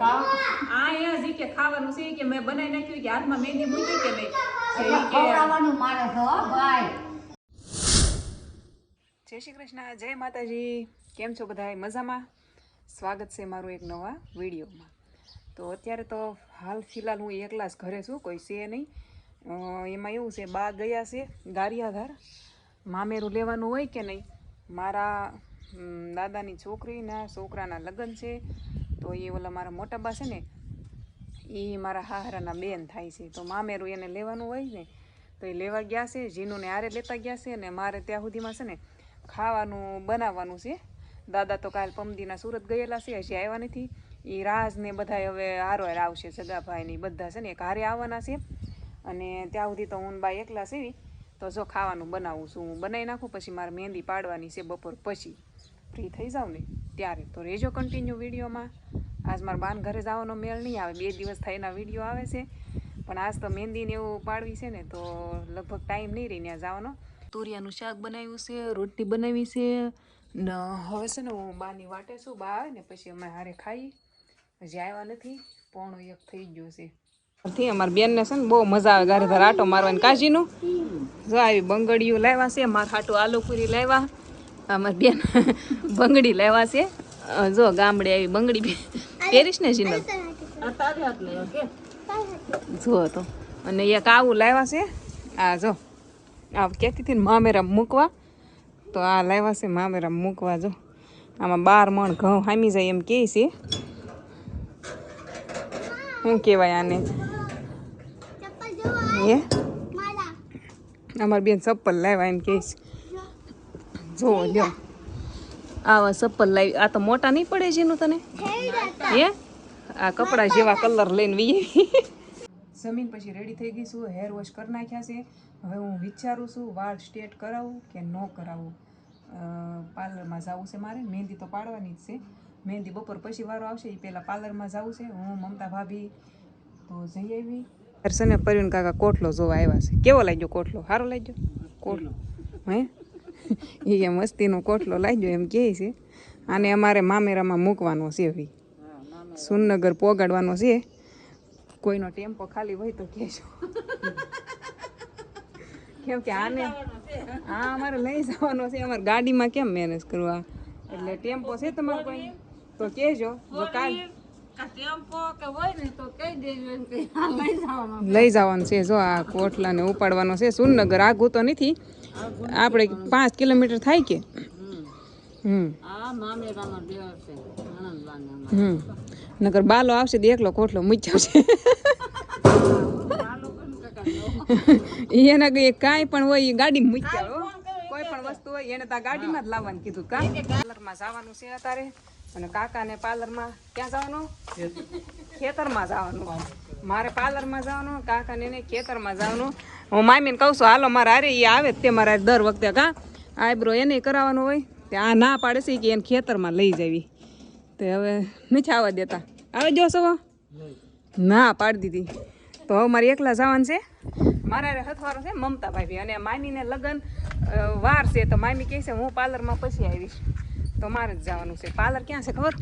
આ એ હજી કે ખાવાનું છે કે મેં બનાવી નાખ્યું કે હાથમાં મહેંદી મૂકી કે નહીં ખવડાવવાનું મારે તો ભાઈ. જય શ્રી કૃષ્ણ, જય માતાજી. કેમ છો બધા? મજામાં? સ્વાગત છે મારું એક નવા વિડીયોમાં. તો અત્યારે તો હાલ ફિલહાલ હું એકલા જ ઘરે છું, કોઈ છે નહીં. એમાં એવું છે, બા ગયા છે ગારિયાધાર, મામેરું લેવાનું હોય કે નહીં. મારા દાદાની છોકરીના છોકરાના લગ્ન છે, તો એ ઓલા મારા મોટા બા છે ને, એ મારા હાહરાના બેન થાય છે. તો મામેરું એને લેવાનું હોય ને, તો એ લેવા ગયા છે. જીનુને આરે લેતા ગયા છે, અને મારે ત્યાં સુધીમાં છે ને ખાવાનું બનાવવાનું છે. દાદા તો કાલ પમદીના સુરત ગયેલા છે, હજી આવ્યા નથી. એ રાજ ને બધા હવે હારો હાર આવશે, સગાભાઈ ને બધા છે ને એક હારે આવવાના છે. અને ત્યાં સુધી તો હું બા એકલા છે. તો જો ખાવાનું બનાવું છું, હું બનાવી નાખું, પછી મારે મહેંદી પાડવાની છે બપોર પછી. ફ્રી થઈ જાઉં ને ત્યારે તો રહેજો કન્ટિન્યુ વિડીયોમાં. આજ મારા બાન ઘરે જવાનો મેળ નહીં આવે, 2 દિવસ થઈના વિડીયો આવે છે, પણ આજ તો મહેંદીને એવું પાડવી છે ને, તો લગભગ ટાઈમ નહીં રહી ત્યાં જવાનો. તુરિયાનું શાક બનાવ્યું છે, રોટલી બનાવી છે ને હવે છે ને હું બાની વાટે છું. બા આવે ને પછી અમે હારે ખાઈ. હજી આવ્યા નથી, 1:45 થઈ ગયો છે. અમારી બેનને છે ને બહુ મજા આવે ગારે આટો મારવાની. કાશીનું જો આવી બંગડીયું લાવ્યા છે, મારા હાટું આલુપુરી લાવ્યા. અમારી બેન બંગડી લાવ્યા છે. જો ગામડે આવી બંગડી પહેરીશ ને જીનલ, જો તો. અને એક આવું લાવ્યા છે, આ જો આ કહેતી હતી ને મામેરા મૂકવા, તો આ લાવ્યા છે મામેરા મૂકવા. જો આમાં 12 મણ ઘઉં હામી જાય એમ કહે છે. શું કહેવાય આને? એ અમારી બેન ચપ્પલ લાવ્યા એમ કહે છે. જો લ્યો આવા ચપ્પલ લાવી. આ તો મોટા નહીં પડે છે એનું તને? એ આ કપડા જેવા કલર લઈને વી જમીન પછી રેડી થઈ ગઈ છું. હેર વોશ કરી નાખ્યા છે. હવે હું વિચારું છું વાળ સ્ટ્રેટ કરાવું કે ન કરાવું. પાર્લરમાં જવું છે મારે, મહેંદી તો પાડવાની જ છે. મહેંદી બપોર પછી વારો આવશે, એ પહેલાં પાર્લરમાં જવું છે. હું મમતા ભાભી તો જઈ આવી. છે ને પરવીન કાકા કોટલો જોવા આવ્યા છે. કેવો લાગ્યો કોટલો? સારો લાગ્યો કોટલો? હે એ મસ્તીનો કોટલો લાગ્યો એમ કહે છે. આને અમારે મામેરામાં મૂકવાનો છે, ભાઈ સુનગર પોગાડવાનો છે. કોઈનો ટેમ્પો ખાલી હોય તો કહેજો, કેમ કે આને હા અમારે લઈ જવાનો છે. અમારે ગાડીમાં કેમ મેનેજ કરવા, એટલે ટેમ્પો છે તમારે કોઈ તો કહેજો. જો કાલ લઈ જવાનું છે. જો આ કોટલાને ઉપાડવાનો છે. સુનગર આઘું તો નથી, આપણે 5 કિલોમીટર થાય કે. નકર બાલો આવશે તો એકલો કોટલો મૂક્યો છે. એના કાંઈ પણ હોય ગાડીમાં મૂક્યા, કોઈ પણ વસ્તુ હોય એને તો ગાડીમાં જ લાવવાનું કીધું. કા પાર્લરમાં જવાનું છે અત્યારે, અને કાકાને પાર્લરમાં ક્યાં જવાનું? ખેતરમાં જવાનું. મારે પાર્લરમાં જવાનું, કાકાને એને ખેતરમાં જવાનું. હું મામીને કહું છું હાલો મારે અરે એ આવે તે મારે દર વખતે કા આઈબ્રો એને કરાવવાનું હોય, તે આ ના પાડે છે કે એને ખેતરમાં લઈ જવી. તો હવે નથી આવવા દેતા. આવે જો સવો ના પાડી દીધી. તો હવે મારે એકલા જવાનું છે. મારા હથવારો છે મમતા ભાભી, અને મામીને લગ્ન વાર છે, તો મામી કહે છે હું પાર્લરમાં પછી આવીશ. તો મારે જ જવાનું છે. પાર્લર ક્યાં છે ખબર?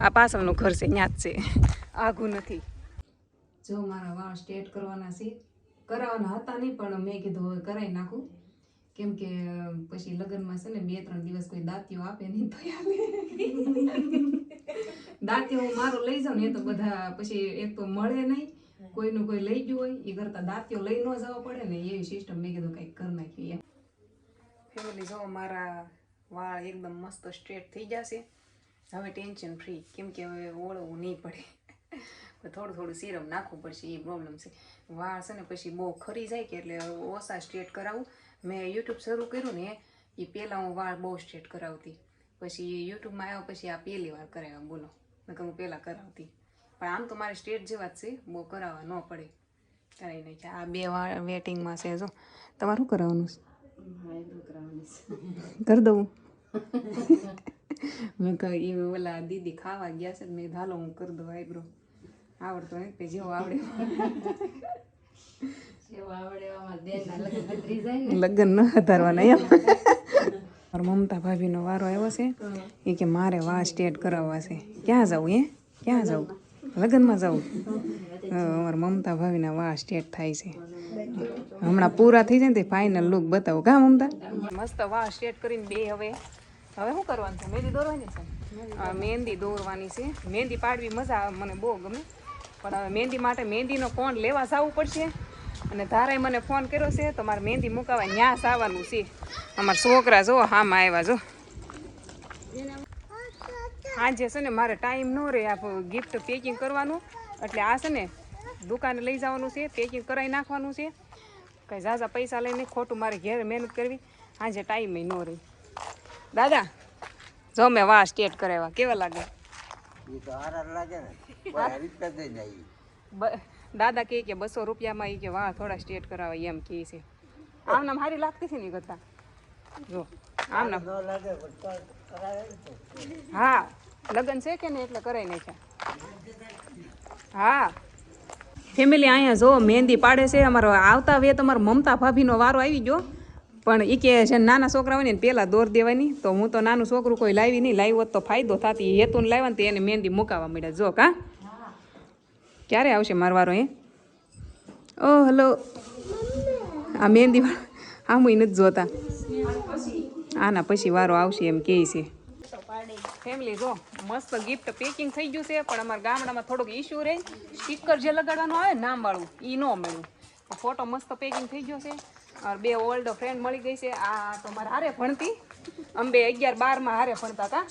આ પાછળનું ઘર છે, ત્યાં જ છે, આઘું નથી. જો મારા વાળ સ્ટ્રેટ કરવાના છે, કરાવવાના હતા નહીં, પણ મેં કીધું હવે કરાવી નાખું. કેમ કે પછી લગ્નમાં છે ને 2-3 દિવસ કોઈ દાંતીઓ આપે નહીં તો દાંતીઓ હું મારું લઈ જાઉં ને એ તો બધા પછી એક તો મળે નહીં, કોઈનું કોઈ લઈ ગયું હોય, એ કરતા દાંતીઓ લઈ ન જવા પડે ને, એવી સિસ્ટમ મેં કીધું કંઈક કરી નાખી એમ. ફેમિલી જો મારા વાળ એકદમ મસ્ત સ્ટ્રેટ થઈ જશે. હવે ટેન્શન ફ્રી, કેમ કે હવે ઓળવું નહીં પડે. થોડું થોડું સિરમ નાખવું પડશે, એ પ્રોબ્લેમ છે. વાળ છે ને પછી બહુ ખરી જાય કે એટલે ઓછા સ્ટ્રેટ કરાવું. મેં યુટ્યુબ શરૂ કર્યું ને એ પહેલાં હું વાળ બહુ સ્ટ્રેટ કરાવતી, પછી યુટ્યુબમાં આવ્યા પછી આ પહેલી વાર કરાવ્યા. બોલો, નકર હું પહેલાં કરાવતી, પણ આમ તો મારે સ્ટ્રેટ જેવા જ છે, બહુ કરાવવા ન પડે. કરાવી નાખી. આ 2 વાળ વેટિંગમાં છે. જો તમારે શું કરાવવાનું છે? કરી દઉં. મેં કહ્યું એ ઓલા દીદી ખાવા ગયા છે, મેં ધાલો હું કરી દઉં આઈબ્રો. આવડતો નથી કે જેવો આવડે લગ્ન ન વધારવાના એમ. મારા મમતા ભાભીનો વારો આવ્યો છે, એ કે મારે વાળ સ્ટ્રેટ કરાવવા છે. ક્યાં જવું? ક્યાં જવું? લગ્નમાં જવું અમારા મમતા ભાભીના વાહ સ્ટેટ થાય છે હમણાં પૂરા થઈ જાય ને તે ફાઇનલ લુક બતાવો કા મમતા મસ્ત વાહ સ્ટેટ કરીને બે હવે શું કરવાનું છે મહેંદી દોરવાની છે મહેંદી દોરવાની છે મહેંદી પાડવી મજા આવે મને બહુ ગમે પણ હવે મહેંદી માટે મહેંદીનો કોણ લેવા જવું પડશે અને ધારાએ મને ફોન કર્યો છે તો મારે મહેંદી મુકાવા ન્યાસ આવવાનું છે અમારા છોકરા જો હામાં આવ્યા જો આજે છે ને મારે ટાઈમ ન રહે આ ગિફ્ટ પેકિંગ કરવાનું એટલે આ છે ને દુકાને લઈ જવાનું છે પેકિંગ કરાવી નાખવાનું છે કંઈ ઝાઝા પૈસા લઈને ખોટું મારે ઘેર મહેનત કરવી આજે ટાઈમ ન રહી દાદા જો મેં વાહ સ્ટેટ કરાવ્યા કેવા લાગે દાદા કહે કે 200 રૂપિયામાં એ કે વાહ થોડા સ્ટેટ કરાવાય એમ કહે છે આમ નામ સારી લાગતી છે ને કરતા જો આમ નામ હા લગ્ન છે કે ને એટલે કરાવી નાખ્યા હા ફેમિલી અહીંયા જો મહેંદી પાડે છે અમારો આવતા વે તમારો મમતા ભાભીનો વારો આવી ગયો પણ એ કે છે નાના છોકરા હોય ને પહેલાં દોર દેવાની તો હું તો નાનું છોકરું કોઈ લાવી નહીં લાવ્યો હોત તો ફાયદો થતી હેતુને લાવ્યા ને તો એને મહેંદી મુકાવા મળ્યા જો કા ક્યારે આવશે મારો વારો એ ઓ હલો આ મહેંદી આમ નથી જોતા આના પછી વારો આવશે એમ કહે છે ફેમિલી જો મસ્ત ગિફ્ટ પેકિંગ થઈ ગયું છે પણ અમારા ગામડામાં થોડોક ઇશ્યુ રહે સ્ટીકર જે લગાડવાનું આવે નામવાળું એ ન મળ્યું ફોટો મસ્ત પેકિંગ થઈ ગયો છે બે ઓલ્ડ ફ્રેન્ડ મળી ગઈ છે આ તો મારે હારે ભણતી અંબે 11-12 હારે ભણતા હતા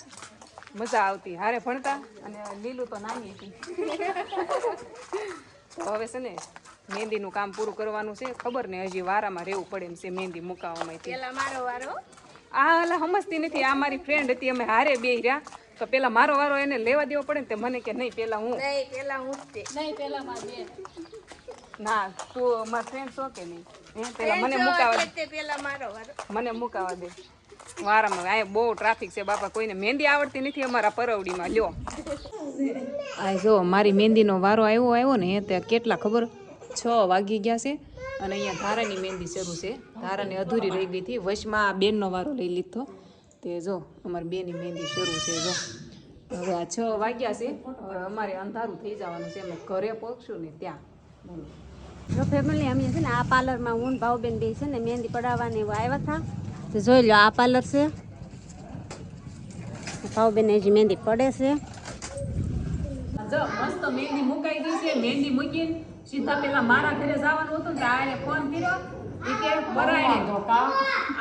મજા આવતી હારે ભણતા અને લીલું તો નાની હતી તો હવે છે ને મહેંદીનું કામ પૂરું કરવાનું છે ખબર ને હજી વારામાં રહેવું પડે એમ છે મહેંદી મુકાવવામાં પેલા મારો વારો આ એટલે સમજતી નથી આ મારી ફ્રેન્ડ હતી અમે હારે બે રહ્યા તો પેલા મારો વારો એને લેવા દેવો પડે ને તે મને કે નહીં પેલા હું ના તું મારી ફ્રેન્ડ છો કે નહીં પેલા મને મુકાવા દે મને મુકાવા દે વારામાં આ બહુ ટ્રાફિક છે બાપા કોઈને મહેંદી આવડતી નથી અમારા પરવડીમાં લ્યો આ જો મારી મહેંદીનો વારો આવ્યો ને તે કેટલા ખબર 6 વાગી ગયા છે અને અહીંયા ધારાની મહેંદી શરૂ છે ધારાને અધૂરી રહી ગઈ હતી વચમાં બેનનો વારો લઈ લીધો તે જો અમારી બેની મહેંદી શરૂ છે જો હવે આ 6 વાગ્યા છે હવે અમારે અંધારું થઈ જવાનું છે અમે ઘરે પહોંચશું ને ત્યાં બોલો જો ફેમિલી અમે છે ને આ પાર્લરમાં હું ભાવબેન બે છે ને મહેંદી પડાવવાની આવ્યા હતા તો જોઈ લો આ પાર્લર છે ભાવબેન હજી મહેંદી પડે છે જો મસ્ત મહેંદી મુકાઈ ગઈ છે મહેંદી મૂકીને સીધા પેલા મારા ઘરે જવાનું હતું ને આને ફોન કર્યો એ કે બરાઈને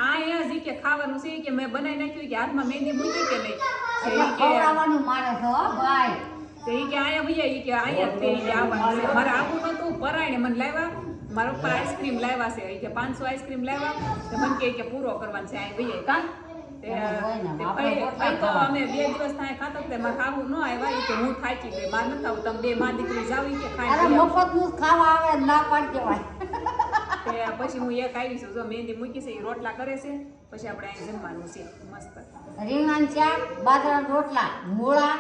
અહીંયા જ કે ખાવાનું છે કે મેં બનાવી નાખ્યું કે હાથમાં મહેંદી મૂકી કે નહીં ખવડાવવાનું મારે છે હો ભાઈ તો એ કે અહીંયા ભૈયા એ કે અહીંયા તે કે આવવાનું છે મારે આવું નતું પરાયણે મને લાવ્યા મારા ઉપર આઈસ્ક્રીમ લાવ્યા છે એ કે 500 આઈસ્ક્રીમ લાવ્યા તો મને કે પૂરો કરવાનું છે અહીંયા ભૈયા કા તો અમે 2 દિવસ થાય ખાતા તે મારે ખાવું ન આવ્યા એ કે હું થાકી ગઈ મારે નથી આવું તમે બે માં દીકરી જાવ કે ખાઈ મફતનું ખાવા આવે ના પાડ કહેવાય પછી હું એક આવી છું જો મહેંદી મૂકી છે એ રોટલા કરે છે પછી આપણે અહીં જમવાનું છે મસ્ત રીંગણ શાક બાજરાના રોટલા મૂળા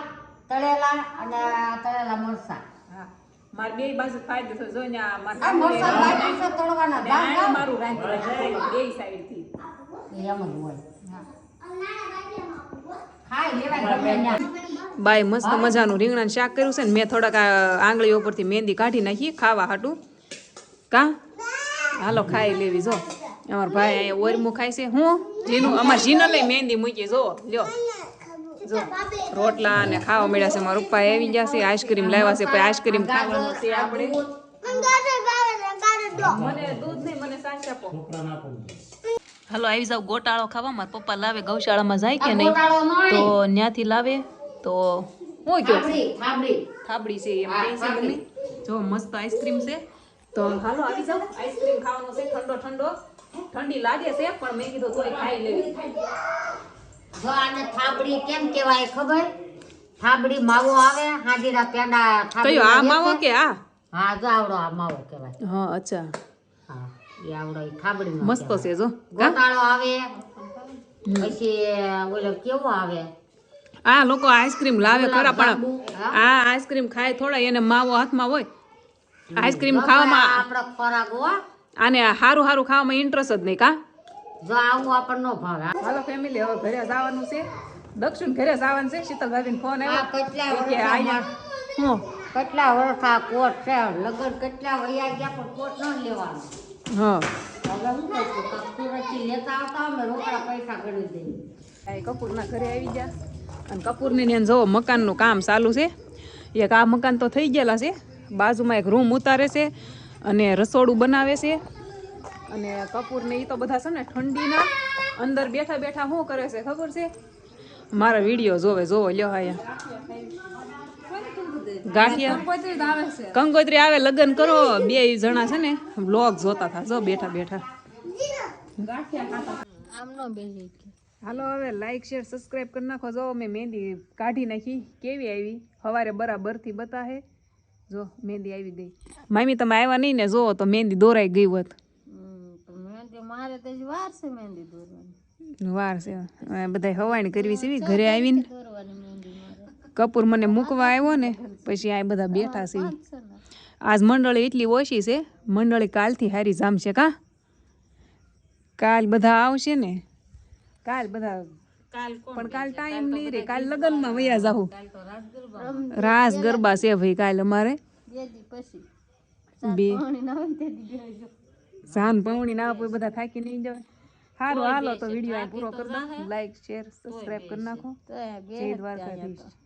તળેલા અને તળેલા મરચાં હા મારે બે બાજુ ફાયદો થયો જો ને આ મરચાં બાજુ છે તળવાના દાળ મારું રાંધવાનું બે સાઈડ થી એમ જ હોય ખાઈ લેવાય ગમે ત્યાં બાય મસ્ત મજાનું રીંગણાનું શાક કર્યું છે ને મેં થોડાક આંગળીઓ પરથી મહેંદી કાઢી નાખી ખાવા હાટું કા હાલો ખાઈ લેવી જો અમાર ભાઈ અહીંયા ઓરમું ખાય છે હું જીનું અમાર જીનો લઈ મહેંદી મૂકી જો લ્યો જો રોટલા ને ખાવા મળ્યા છે મારા પપ્પા આવી ગયા છે આઈસ્ક્રીમ લાવ્યા છે પછી આઈસ્ક્રીમ ખાવાનું છે આપણે મને દૂધ નહીં મને સાસ આપો હાલો આવી જાવ ગોટાળો ખાવા મારા પપ્પા લાવે ગૌશાળામાં જાય કે નહીં તો ત્યાંથી લાવે તો હું કયો થાબડી છે એમ કહે છે મમ્મી જો મસ્ત આઈસ્ક્રીમ છે તો હાલો આવી જાવ આઈસ્ક્રીમ ખાવાનો છે ઠંડો ઠંડી લાગે છે પણ મેં કીધું તોય ખાઈ લેવી જો આને થાબડી કેમ કહેવાય ખબર થાબડી માવો આવે હાજીરા પેંડા કયો આ માવો કે આ હા જો આવડો આ માવો કહેવાય હા અચ્છા હા એ આવડો એ થાબડી મસ્ત છે જો ગોટાળો આવે પછી ઓલો કેવો આવે આ લોકો આઈસ્ક્રીમ લાવે ખરા પણ આ આઈસ્ક્રીમ ખાય થોડા એને માવો હાથમાં હોય આઈસ્ક્રીમ ખાવામાં આપણો ખોરાક હો આને હારું ખાવામાં ઇન્ટરેસ્ટ જ નહીં કા જો આવું આપણને ન ભાવે હાલો ફેમિલી હવે ઘરે જવાનું છે દક્ષિણ ઘરે જવાનું છે શીતલ ભાભીનો ફોન આવ્યો કે અહીંયા હું કેટલા વર્ષ આ કોટ છે લગન કેટલા વૈયા ગયા પણ કોટ ન લેવાનો હા હવે હું કહું છું સુરતથી લેતા આવતા અમે રોકડા પૈસા ગણી દઈએ આ કપૂરના ઘરે આવી ગયા અને કપૂરને ત્યાં જુઓ મકાનનું કામ ચાલુ છે એક આ મકાન તો થઈ ગયેલા છે બાજુમાં એક રૂમ ઉતારે છે અને રસોડું બનાવે છે અને કપૂરને એ તો બધા છે ને ઠંડીના અંદર બેઠા બેઠા શું કરે છે ખબર છે મારા વિડીયો જોવો લ્યો અહીંયા ગાંઠિયા કંકોત્રી આવે લગ્ન કરો 2 જણા છે ને વ્લોગ જોતા હતા જો બેઠા બેઠા આમનો બેસી હાલો હવે લાઈક શેર સબસ્ક્રાઇબ કરી નાખો જો મેં મહેંદી કાઢી નાખી કેવી આવી સવારે બરાબરથી બતાહે જો મહેંદી આવી ગઈ મામી તમે આવ્યા નહીં ને જો તો મહેંદી દોરાઈ ગઈ હોત મહેંદી મારે તો હજી વાર છે મહેંદી દોરવાની વાર છે બધા હવાણી કરવી છે ઘરે આવીને દોરવાની મહેંદી મારે કપૂર મને મૂકવા આવ્યો ને પછી આ બધા બેઠા છે આજ મંડળી એટલી ઓછી છે મંડળી કાલથી હારી જામશે કાલ બધા આવશે ને કાલ બધા પણ કાલ ટાઈમ નહીં રે કાલ લગ્નમાં વયા જાહું રાસ ગરબા છે ભાઈ કાલ અમારે બે સાન પૌણી ના આપો બધા થાકી નહીં જવાય સારું હાલો તો વિડીયો પૂરો કરી દો લાઈક શેર સબસ્ક્રાઇબ કરી નાખો જય દ્વારકાધીશ